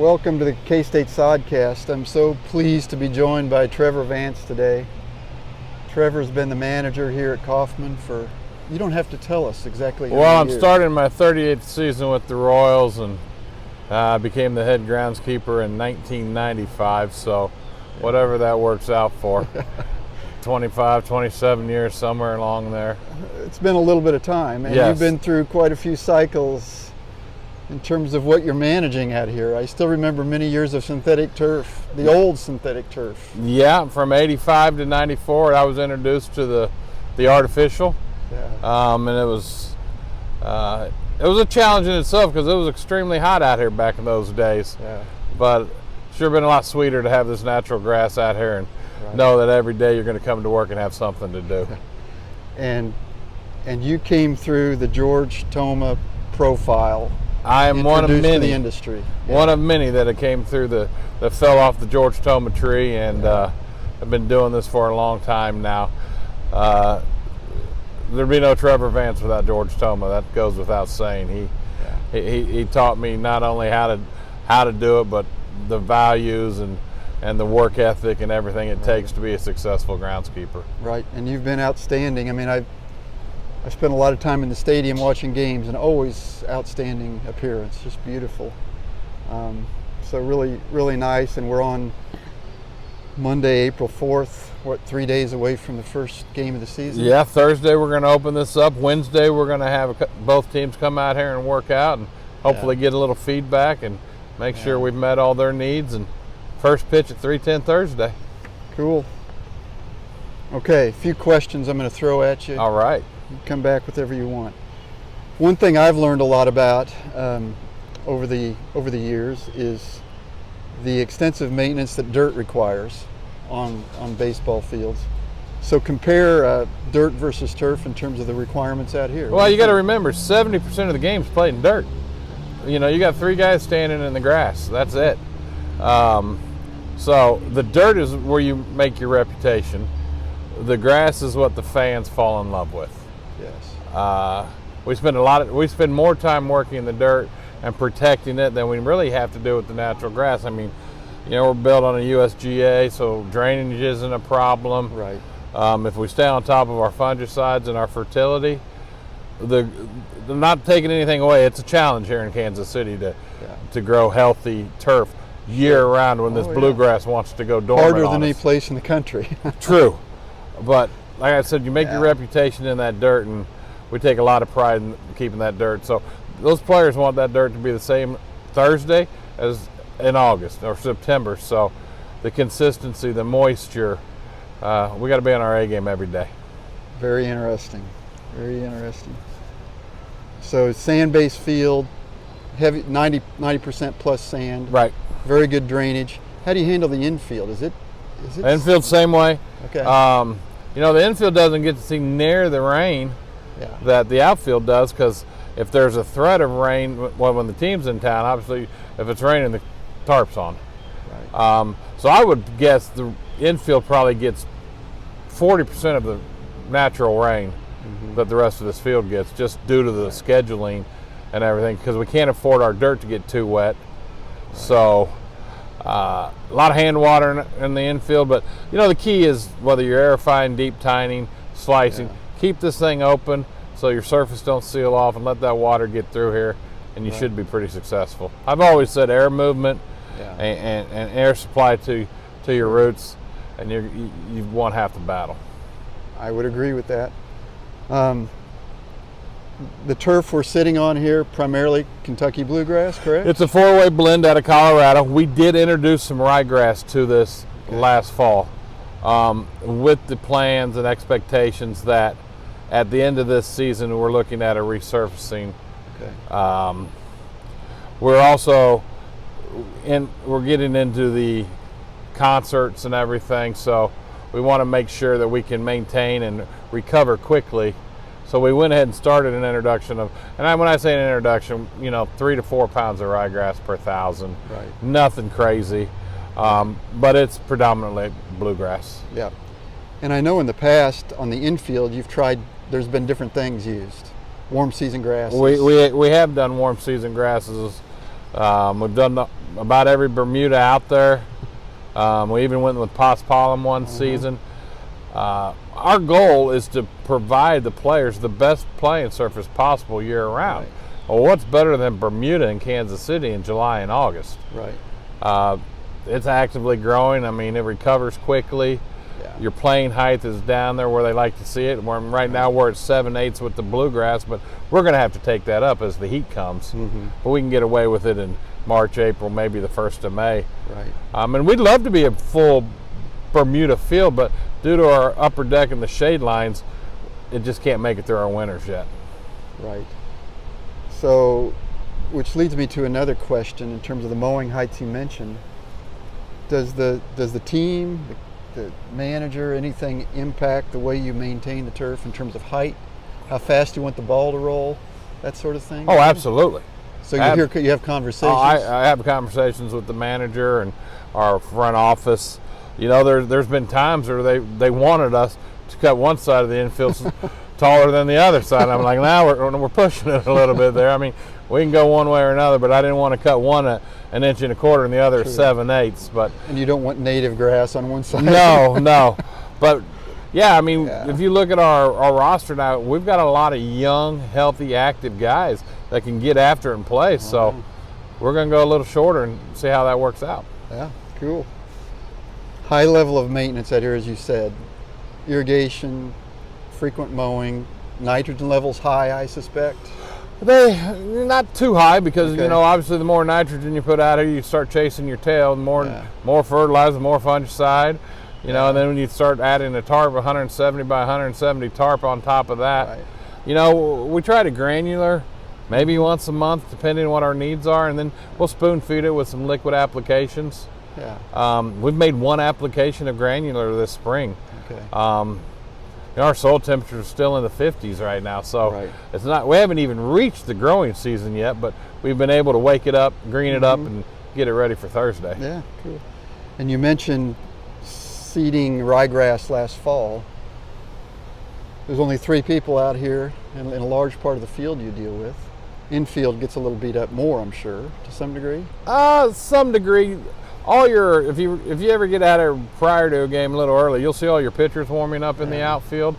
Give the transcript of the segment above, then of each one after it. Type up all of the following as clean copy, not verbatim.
welcome to the K-State Sodcast. I'm so pleased to be joined by Trevor Vance today. Trevor's been the manager here at Kaufman for, you don't have to tell us exactly how Well, I'm many years. starting my 38th season with the Royals, and I became the head groundskeeper in 1995, so whatever that works out for. 25, 27 years, somewhere along there. It's been a little bit of time, and Yes. you've been through quite a few cycles in terms of what you're managing out here. I still remember many years of synthetic turf, the old synthetic turf. Yeah, from 85 to 94, I was introduced to the artificial, Yeah. and it was a challenge in itself because it was extremely hot out here back in those days. Yeah. But sure been a lot sweeter to have this natural grass out here and Right. know that every day you're going to come to work and have something to do. And you came through the George Toma profile. I am one of introduced to many. the industry. One of many that came through that fell off the George Toma tree, and I've been doing this for a long time now. There'd be no Trevor Vance without George Toma. That goes without saying. He taught me not only how to do it, but the values and the work ethic and everything it takes to be a successful groundskeeper. Right, and you've been outstanding. I mean, I spent a lot of time in the stadium watching games, and always outstanding appearance, just beautiful. So really, really nice. And we're on Monday, April 4th. What, 3 days away from the first game of the season? Yeah, Thursday we're going to open this up. Wednesday we're going to have both teams come out here and work out and hopefully get a little feedback and make sure we've met all their needs. And first pitch at 3:10 Thursday. Cool. Okay, a few questions I'm going to throw at you. All right. You come back with whatever you want. One thing I've learned a lot about over the years is the extensive maintenance that dirt requires on baseball fields. So compare dirt versus turf in terms of the requirements out here. Well, you got to remember, 70% of the game's played in dirt. You know, you got three guys standing in the grass. That's it. So the dirt is where you make your reputation. The grass is what the fans fall in love with. Yes. We spend more time working in the dirt and protecting it than we really have to do with the natural grass. I mean, you know, we're built on a USGA, so drainage isn't a problem. Right. If we stay on top of our fungicides and our fertility, they're not taking anything away. It's a challenge here in Kansas City to grow healthy turf year round when this bluegrass wants to go dormant. Harder on than any us. place in the country. True, but like I said, you make your reputation in that dirt, and we take a lot of pride in keeping that dirt. So those players want that dirt to be the same Thursday as in August or September. So the consistency, the moisture, we got to be on our A game every day. Very interesting. Very interesting. So sand-based field, heavy 90% plus sand. Right. Very good drainage. How do you handle the infield? Is it Infield same way. Okay. You know, the infield doesn't get to see near the rain that the outfield does, because if there's a threat of rain when the team's in town, obviously if it's raining, the tarp's on. Right. So I would guess the infield probably gets 40% of the natural rain that the rest of this field gets, just due to the scheduling and everything, because we can't afford our dirt to get too wet. Right. So a lot of hand water in the infield, but you know, the key is whether you're aerifying, deep tining, slicing, keep this thing open so your surface don't seal off, and let that water get through here, and you should be pretty successful. I've always said air movement and air supply to your roots, and you've won half the battle. I would agree with that. The turf we're sitting on here, primarily Kentucky bluegrass, correct? It's a four-way blend out of Colorado. We did introduce some ryegrass to this last fall, with the plans and expectations that at the end of this season we're looking at a resurfacing. Okay. We're also we're getting into the concerts and everything, so we want to make sure that we can maintain and recover quickly. So we went ahead and started an introduction of, and when I say an introduction, you know, 3 to 4 pounds of ryegrass per 1,000. Right. Nothing crazy, but it's predominantly bluegrass. Yeah. And I know in the past on the infield you've tried, there's been different things used. Warm season grasses. We have done warm season grasses We've done about every Bermuda out there. We even went with Paspalum one season. Our goal is to provide the players the best playing surface possible year round. Right. Well, what's better than Bermuda and Kansas City in July and August? Right. It's actively growing. I mean, it recovers quickly. Yeah. Your playing height is down there where they like to see it. Right now we're at 7/8 with the bluegrass, but we're going to have to take that up as the heat comes. But we can get away with it in March, April, maybe the 1st of May. Right. And we'd love to be a full Bermuda field, but due to our upper deck and the shade lines, it just can't make it through our winters yet. Right. So, which leads me to another question in terms of the mowing heights you mentioned. Does the team, the manager, anything impact the way you maintain the turf in terms of height, how fast you want the ball to roll, that sort of thing? Oh, absolutely. So you have conversations? Oh, I have conversations with the manager and our front office. You know, there's been times where they wanted us to cut one side of the infield taller than the other side. I'm like, now we're pushing it a little bit there. I mean, we can go one way or another, but I didn't want to cut one an inch and a quarter and the other 7/8. But and you don't want native grass on one side. No. But yeah, I mean, if you look at our roster now, we've got a lot of young, healthy, active guys that can get after it and play. So we're going to go a little shorter and see how that works out. Yeah, cool. High level of maintenance out here, as you said. Irrigation, frequent mowing, nitrogen levels high, I suspect. They're not too high because, you know, obviously the more nitrogen you put out here, you start chasing your tail. The more fertilizer, more fungicide. You know, and then when you start adding a tarp, 170 by 170 tarp on top of that, you know, we try to granular maybe once a month, depending on what our needs are, and then we'll spoon feed it with some liquid applications. Yeah. We've made one application of granular this spring. Okay. You know, our soil temperature is still in the 50s right now, so it's not. We haven't even reached the growing season yet, but we've been able to wake it up, green it up, and get it ready for Thursday. Yeah, cool. And you mentioned seeding ryegrass last fall. There's only 3 people out here in a large part of the field you deal with. Infield gets a little beat up more, I'm sure, to some degree. Some degree. If you ever get out there prior to a game a little early, you'll see all your pitchers warming up in the outfield.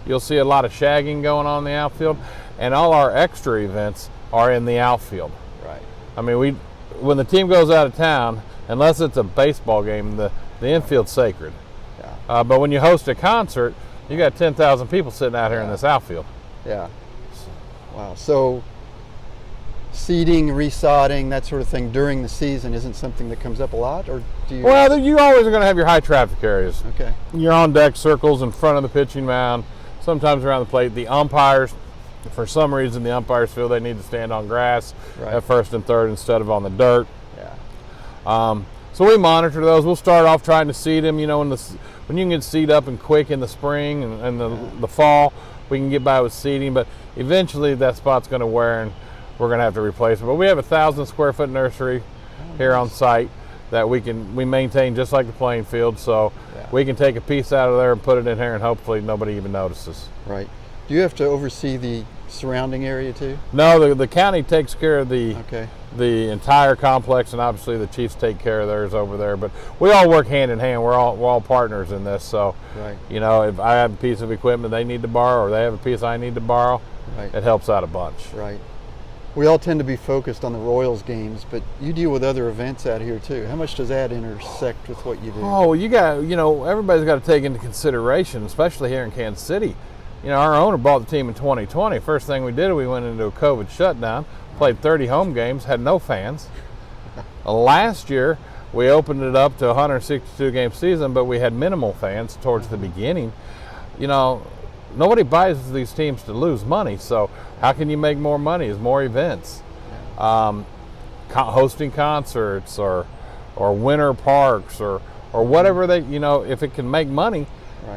You'll see a lot of shagging going on in the outfield, and all our extra events are in the outfield. Right. I mean, when the team goes out of town, unless it's a baseball game, the infield's sacred. Yeah. But when you host a concert, you got 10,000 people sitting out here in this outfield. Yeah. Wow. So seeding, resodding, that sort of thing during the season isn't something that comes up a lot, or do you? Well, you always are going to have your high traffic areas. Okay. Your on deck circles in front of the pitching mound, sometimes around the plate. The umpires, for some reason, the umpires feel they need to stand on grass at first and third instead of on the dirt. Yeah. So we monitor those. We'll start off trying to seed them. You know, when you can get seed up and quick in the spring and the fall, we can get by with seeding. But eventually, that spot's going to wear, and we're going to have to replace it. But we have a 1,000 square foot nursery here on site that we maintain just like the playing field. So we can take a piece out of there and put it in here, and hopefully nobody even notices. Right. Do you have to oversee the surrounding area too? No, the county takes care of the entire complex, and obviously the chiefs take care of theirs over there. But we all work hand in hand. We're all partners in this. So, you know, if I have a piece of equipment they need to borrow, or they have a piece I need to borrow, it helps out a bunch. Right. We all tend to be focused on the Royals games, but you deal with other events out here too. How much does that intersect with what you do? Oh, everybody's got to take into consideration, especially here in Kansas City. You know, our owner bought the team in 2020. First thing we did, we went into a COVID shutdown, played 30 home games, had no fans. Last year, we opened it up to a 162 game season, but we had minimal fans towards the beginning. You know, nobody buys these teams to lose money, so how can you make more money? Is more events. Hosting concerts or winter parks or whatever if it can make money.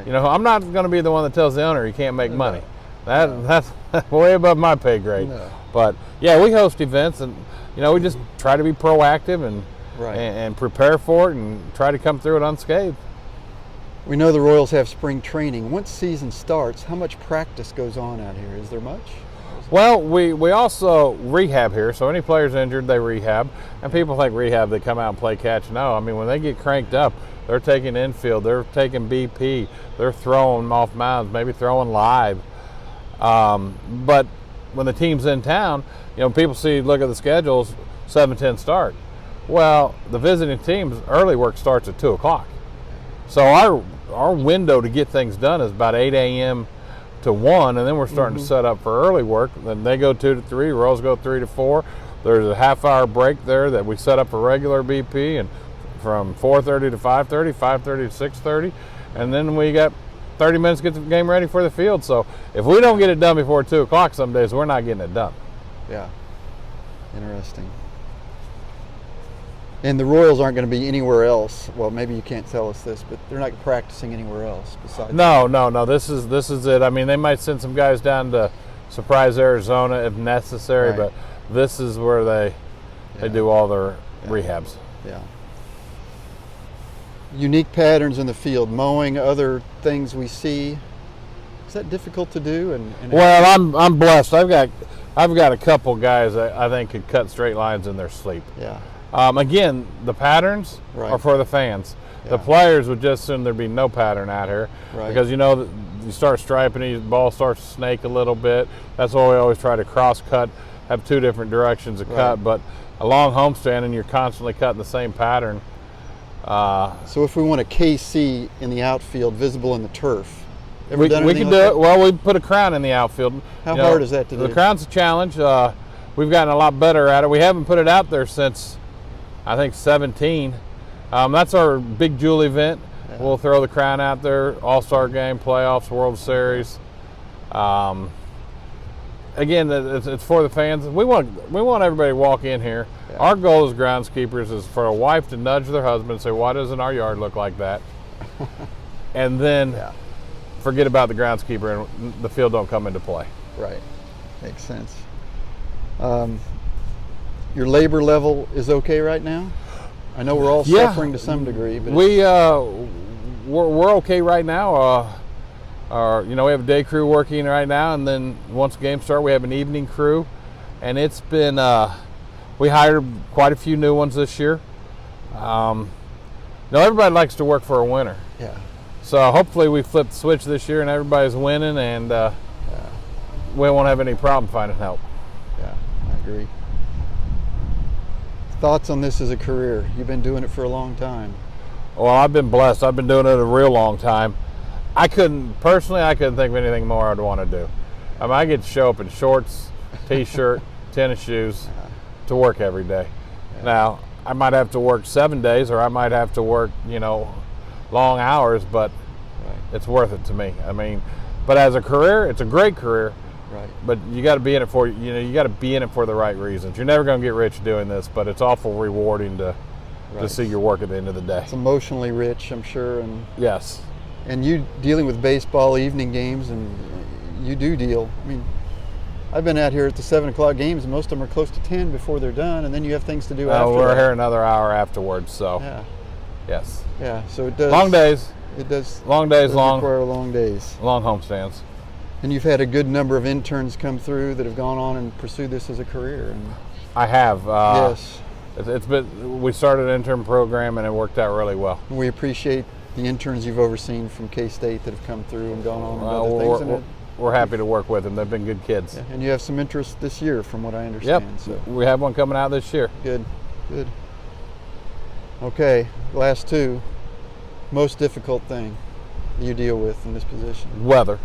You know, I'm not going to be the one that tells the owner he can't make money. That's way above my pay grade. No. But yeah, we host events, and you know, we just try to be proactive and prepare for it and try to come through it unscathed. We know the Royals have spring training. Once season starts, how much practice goes on out here? Is there much? Well, we also rehab here, so any player's injured, they rehab. And people think rehab, they come out and play catch. No, I mean, when they get cranked up, they're taking infield, they're taking BP, they're throwing off mounds, maybe throwing live. But when the team's in town, people look at the schedules, 7:10 start. Well, the visiting team's early work starts at 2 o'clock. So our window to get things done is about 8 a.m. to 1, and then we're starting to set up for early work. Then they go 2 to 3, Royals go 3 to 4. There's a half-hour break there that we set up for regular BP, and from 4:30 to 5:30, 5:30 to 6:30, and then we got 30 minutes to get the game ready for the field. So if we don't get it done before 2 o'clock some days, we're not getting it done. Yeah, interesting. And the Royals aren't going to be anywhere else. Well, maybe you can't tell us this, but they're not practicing anywhere else besides. No. This is it. I mean, they might send some guys down to Surprise, Arizona if necessary, but this is where they do all their rehabs. Yeah. Unique patterns in the field, mowing, other things we see. Is that difficult to do? Well, I'm blessed. I've got a couple guys that I think could cut straight lines in their sleep. Yeah. Again, the patterns are for the fans. The players would just assume there'd be no pattern out here because you start striping, the ball starts to snake a little bit. That's why we always try to cross cut, have 2 different directions of cut. But a long homestand and you're constantly cutting the same pattern. So if we want a KC in the outfield visible in the turf, we can do it. Well, we put a crown in the outfield. How hard is that to do? The crown's a challenge. We've gotten a lot better at it. We haven't put it out there since I think 17. That's our big jewel event. Yeah. We'll throw the crown out there, All-Star Game, playoffs, World Series. Again, it's for the fans. We want everybody to walk in here. Yeah. Our goal as groundskeepers is for a wife to nudge their husband and say, "Why doesn't our yard look like that?" And then forget about the groundskeeper and the field don't come into play. Right, makes sense. Your labor level is okay right now? I know we're all suffering to some degree, but we're okay right now. We have a day crew working right now, and then once games start, we have an evening crew, and it's been we hired quite a few new ones this year. Everybody likes to work for a winner. Yeah. So hopefully we flip the switch this year, and everybody's winning, and we won't have any problem finding help. Yeah, I agree. Thoughts on this as a career? You've been doing it for a long time. Well, I've been blessed. I've been doing it a real long time. I couldn't think of anything more I'd want to do. I mean, I get to show up in shorts, t-shirt, tennis shoes to work every day. Yeah. Now, I might have to work 7 days, or I might have to work, long hours, but it's worth it to me. I mean, but as a career, it's a great career. Right. But you got to be in it for the right reasons. You're never going to get rich doing this, but it's awful rewarding to see your work at the end of the day. It's emotionally rich, I'm sure, and yes. And you dealing with baseball evening games, and you do deal. I mean, I've been out here at the 7 o'clock games, and most of them are close to 10 before they're done, and then you have things to do after. We're here another hour afterwards, so yes. Yeah, so it does. Long days. It does. Long days, require long days. Long homestands. And you've had a good number of interns come through that have gone on and pursued this as a career. And I have. Yes. We started an intern program, and it worked out really well. We appreciate the interns you've overseen from K-State that have come through and gone on and other things. We're happy to work with them. They've been good kids. Yeah, and you have some interest this year, from what I understand. Yep. So. We have one coming out this year. Good. Okay, last 2. Most difficult thing you deal with in this position? Weather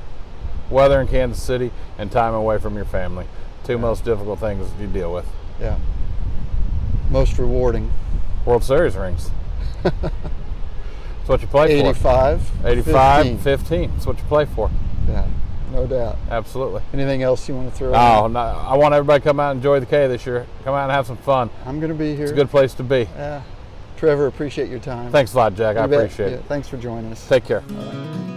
in Kansas City and time away from your family. 2 most difficult things you deal with. Yeah. Most rewarding? World Series rings. That's what you play 85, for. 85, 15. That's what you play for. Yeah, no doubt. Absolutely. Anything else you want to throw in? No, I want everybody to come out and enjoy the K this year. Come out and have some fun. I'm going to be here. It's a good place to be. Yeah. Trevor, appreciate your time. Thanks a lot, Jack. I appreciate it. Thanks for joining us. Take care. All right.